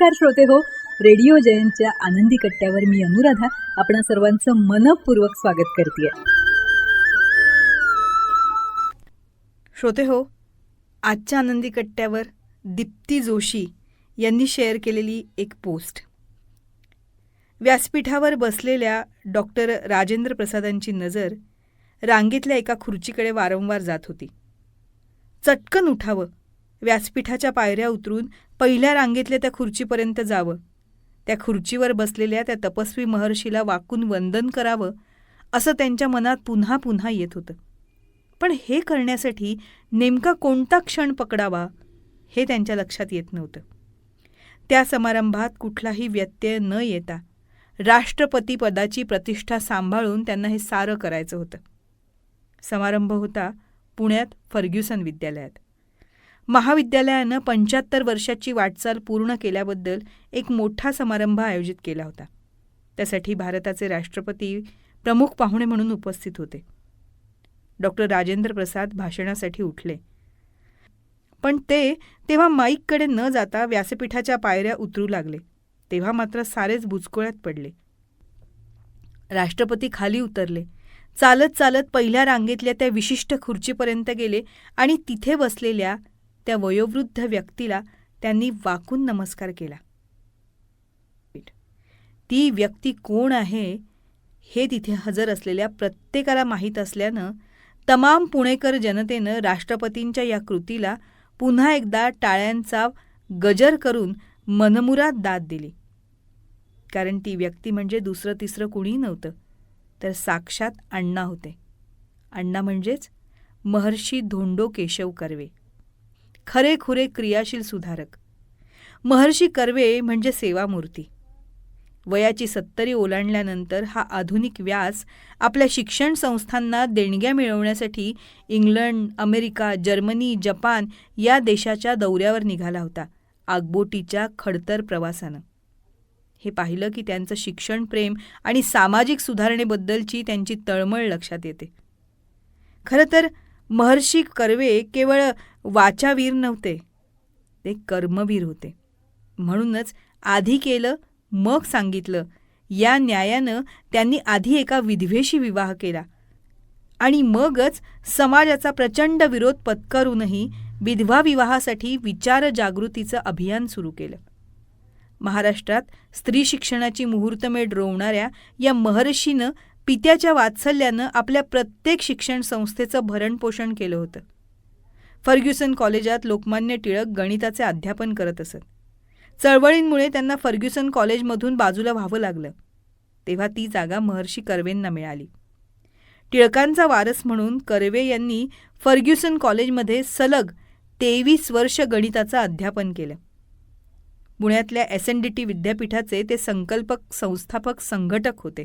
नमस्कार श्रोते हो, रेडिओ जयंतच्या आनंदी कट्ट्यावर मी अनुराधा आपणा सर्वांचं मनपूर्वक स्वागत करते. श्रोते हो, आजच्या आनंदी कट्ट्यावर दीप्ती जोशी यांनी शेअर केलेली एक पोस्ट. व्यासपीठावर बसलेल्या डॉक्टर राजेंद्र प्रसादांची नजर रांगेतल्या एका खुर्चीकडे वारंवार जात होती. चटकन उठावं, व्यासपीठाच्या पायऱ्या उतरून पहिल्या रांगेतल्या त्या खुर्चीपर्यंत जावं, त्या खुर्चीवर बसलेल्या त्या तपस्वी महर्षीला वाकून वंदन करावं, असं त्यांच्या मनात पुन्हा पुन्हा येत होतं. पण हे करण्यासाठी नेमका कोणता क्षण पकडावा हे त्यांच्या लक्षात येत नव्हतं. त्या समारंभात कुठलाही व्यत्यय न येता राष्ट्रपती पदाची प्रतिष्ठा सांभाळून त्यांना हे सारं करायचं होतं. समारंभ होता पुण्यात फर्ग्युसन विद्यालयात. महाविद्यालयानं 75 वर्षाची वाटचाल पूर्ण केल्याबद्दल एक मोठा समारंभ आयोजित केला होता. त्यासाठी भारताचे राष्ट्रपती प्रमुख पाहुणे म्हणून उपस्थित होते. डॉक्टर राजेंद्र प्रसाद भाषणासाठी उठले, पण ते तेव्हा माईककडे न जाता व्यासपीठाच्या पायऱ्या उतरू लागले. तेव्हा मात्र सारेच बुचकुळ्यात पडले. राष्ट्रपती खाली उतरले, चालत चालत पहिल्या रांगेतल्या त्या विशिष्ट खुर्चीपर्यंत गेले आणि तिथे बसलेल्या त्या वयोवृद्ध व्यक्तीला त्यांनी वाकून नमस्कार केला. ती व्यक्ती कोण आहे हे तिथे हजर असलेल्या प्रत्येकाला माहीत असल्यानं तमाम पुणेकर जनतेनं राष्ट्रपतींच्या या कृतीला पुन्हा एकदा टाळ्यांचा गजर करून मनमुराद दाद दिली. कारण ती व्यक्ती म्हणजे दुसरं तिसरं कुणी नव्हतं, तर साक्षात अण्णा होते. अण्णा म्हणजेच महर्षी धोंडो केशव कर्वे, खरेखुरे क्रियाशील सुधारक. महर्षी कर्वे म्हणजे सेवामूर्ती. वयाची 70 ओलांडल्यानंतर हा आधुनिक व्यास आपल्या शिक्षण संस्थांना देणग्या मिळवण्यासाठी इंग्लंड, अमेरिका, जर्मनी, जपान या देशाच्या दौऱ्यावर निघाला होता, आगबोटीच्या खडतर प्रवासानं. हे पाहिलं की त्यांचं शिक्षण प्रेम आणि सामाजिक सुधारणेबद्दलची त्यांची तळमळ लक्षात येते. खरं तर महर्षी कर्वे केवळ वाचावीर नव्हते, ते कर्मवीर होते. म्हणूनच आधी केलं मग सांगितलं या न्यायानं त्यांनी आधी एका विधवेशी विवाह केला आणि मगच समाजाचा प्रचंड विरोध पत्करूनही विधवा विवाहासाठी विचार जागृतीचं अभियान सुरू केलं. महाराष्ट्रात स्त्री शिक्षणाची मुहूर्तमेढ रोवणाऱ्या या महर्षीनं पित्याच्या वात्सल्यानं आपल्या प्रत्येक शिक्षण संस्थेचं भरणपोषण केलं होतं. फर्ग्युसन कॉलेजात लोकमान्य टिळक गणिताचे अध्यापन करत असत. चळवळींमुळे त्यांना फर्ग्युसन कॉलेजमधून बाजूला व्हावं लागलं. तेव्हा ती जागा महर्षी कर्वेंना मिळाली. टिळकांचा वारस म्हणून कर्वे यांनी फर्ग्युसन कॉलेजमध्ये सलग 23 वर्ष गणिताचं अध्यापन केलं. पुण्यातल्या SNDT विद्यापीठाचे ते संकल्पक, संस्थापक, संघटक होते.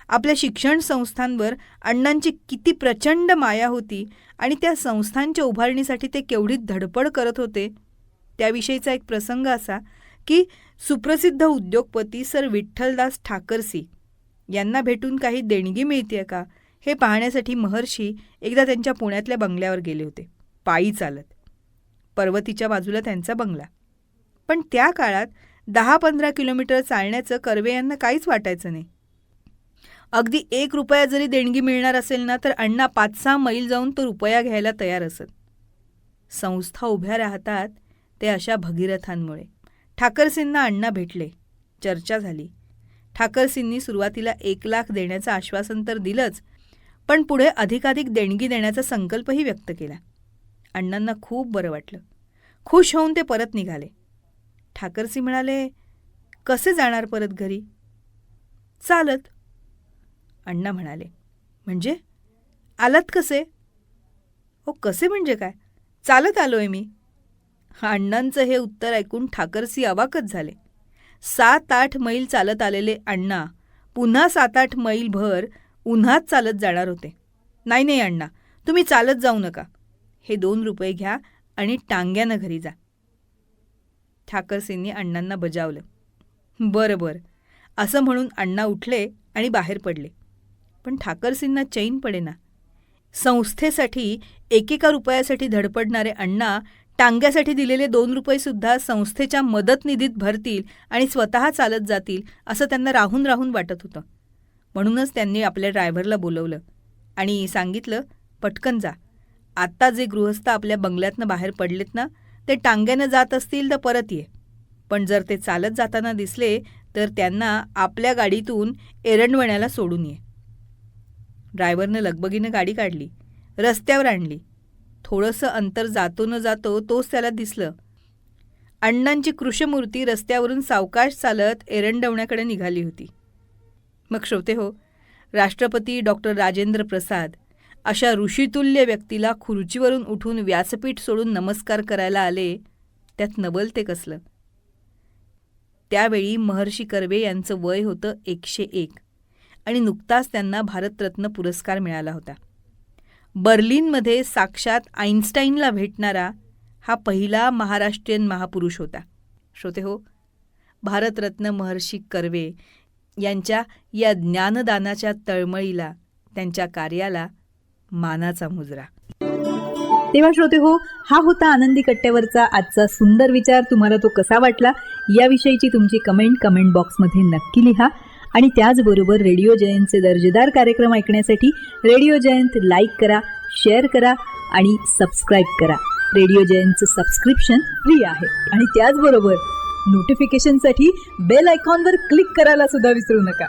आपल्या शिक्षण संस्थांवर अण्णांची किती प्रचंड माया होती आणि त्या संस्थांच्या उभारणीसाठी ते केवढी धडपड करत होते त्याविषयीचा एक प्रसंग असा की सुप्रसिद्ध उद्योगपती सर विठ्ठलदास ठाकरसी यांना भेटून काही देणगी मिळते का हे पाहण्यासाठी महर्षी एकदा त्यांच्या पुण्यातल्या बंगल्यावर गेले होते, पायी चालत. पर्वतीच्या बाजूला त्यांचा बंगला. पण त्या काळात 10-15 किलोमीटर चालण्याचं कर्वे यांना काहीच वाटायचं नाही. अगदी 1 रुपया जरी देणगी मिळणार असेल ना तर अण्णा 5-6 मैल जाऊन तो रुपया घ्यायला तयार असत. संस्था उभ्या राहतात ते अशा भगीरथांमुळे. ठाकरसींना अण्णा भेटले, चर्चा झाली. ठाकरसींनी सुरुवातीला 1 लाख देण्याचं आश्वासन तर दिलंच, पण पुढे अधिकाधिक देणगी देण्याचा संकल्पही व्यक्त केला. अण्णांना खूप बरं वाटलं. खुश होऊन ते परत निघाले. ठाकरसी म्हणाले, कसे जाणार परत घरी? चालत. अण्णा म्हणाले, म्हणजे आलात कसे? हो, कसे म्हणजे काय? चालत आलोय मी. अण्णांचं हे उत्तर ऐकून ठाकरसी अवाकच झाले. 7-8 मैल चालत आलेले अण्णा पुन्हा 7-8 मैल भर उन्हात चालत जाणार होते. नाही नाही अण्णा, तुम्ही चालत जाऊ नका. हे 2 रुपये घ्या आणि टांग्यानं घरी जा. ठाकरसींनी अण्णांना बजावलं. बरं बरं असं म्हणून अण्णा उठले आणि बाहेर पडले. पण ठाकरसींना चैन पडेना. संस्थेसाठी 1-1 रुपयासाठी धडपडणारे अण्णा टांग्यासाठी दिलेले 2 रुपये सुद्धा संस्थेच्या मदत निधीत भरतील आणि स्वतः चालत जातील असं त्यांना राहून राहून वाटत होतं. म्हणूनच त्यांनी आपल्या ड्रायव्हरला बोलवलं आणि सांगितलं, पटकन जा. आत्ता जे गृहस्थ आपल्या बंगल्यातनं बाहेर पडलेत ना, ते टांग्यानं जात असतील तर परत ये. पण जर ते चालत जाताना दिसले तर त्यांना आपल्या गाडीतून एरंडवण्याला सोडून ये. ड्रायव्हरनं लगबगीनं गाडी काढली, रस्त्यावर आणली. थोडंसं अंतर जातो न जातो तोच त्याला दिसलं. अण्णांची कृष्णमूर्ती रस्त्यावरून सावकाश चालत एरंडवण्याकडे निघाली होती. मग श्रोते हो, राष्ट्रपती डॉक्टर राजेंद्र प्रसाद अशा ऋषितुल्य व्यक्तीला खुर्चीवरून उठून व्यासपीठ सोडून नमस्कार करायला आले, त्यात नवल ते कसलं. त्यावेळी महर्षी कर्वे यांचं वय होतं 101 आणि नुकताच त्यांना भारतरत्न पुरस्कार मिळाला होता. बर्लिनमध्ये साक्षात आईन्स्टाईनला भेटणारा हा पहिला महाराष्ट्रीयन महापुरुष होता. श्रोते हो, भारतरत्न महर्षी कर्वे यांच्या या ज्ञानदानाच्या तळमळीला, त्यांच्या कार्याला मानाचा मुजरा. तेव्हा श्रोते हो, हा होता आनंदी कट्ट्यावरचा आजचा सुंदर विचार. तुम्हाला तो कसा वाटला याविषयीची तुमची कमेंट बॉक्समध्ये नक्की लिहा. आणि त्याचबरोबर रेडिओ जयंतचे दर्जेदार कार्यक्रम ऐकण्यासाठी रेडिओ जयंत लाईक करा, शेअर करा आणि सबस्क्राईब करा. रेडिओ जयंतचं सबस्क्रिप्शन फ्री आहे. आणि त्याचबरोबर नोटिफिकेशनसाठी बेल आयकॉनवर क्लिक करायला सुद्धा विसरू नका.